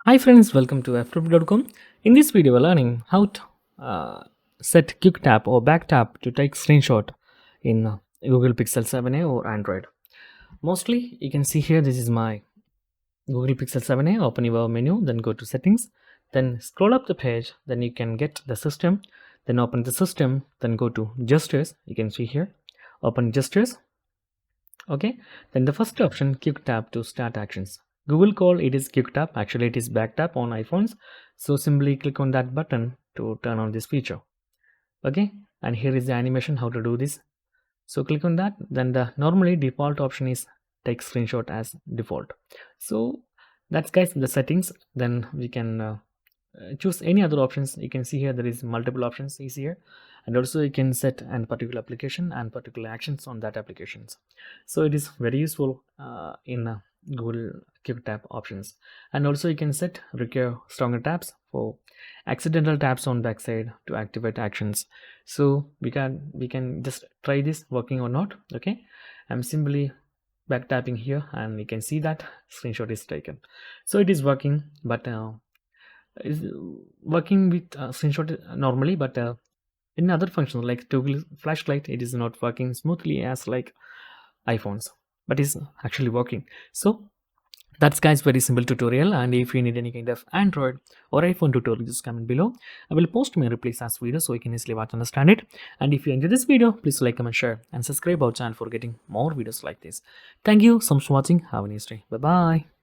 Hi friends, welcome to Ftopreview.com. In this video, we're learning how to set quick tap or back tap to take screenshot in Google Pixel 7a or Android. Mostly, you can see here, this is my Google Pixel 7a. Open your menu, then go to settings, then scroll up the page, then you can get the system, then open the system, then go to gestures. You can see here, open gestures. Okay, then the first option, quick tap to start actions. Google call it is quick tap, actually it is back tap on iPhones. So simply click on that button to turn on this feature. Okay, and here is the animation how to do this. So click on that, then the normally default option is take screenshot as default. So that's guys the settings. Then we can choose any other options. You can see here there is multiple options is here, and also you can set an particular application and particular actions on that applications. So it is very useful in Google quick tap options. And also you can set require stronger taps for accidental taps on backside to activate actions. So we can just try this working or not. Okay, I'm simply back tapping here and you can see that screenshot is taken. So it is working, but is working with screenshot normally, but in other functions like toggle flashlight, it is not working smoothly as like iPhones, but is actually working. So that's guys very simple tutorial, and if you need any kind of Android or iPhone tutorial, just comment below. I will post my replies as video so you can easily watch and understand it. And if you enjoyed this video, please like, comment, share and subscribe our channel for getting more videos like this. Thank you so much for watching. Have a nice day. Bye bye.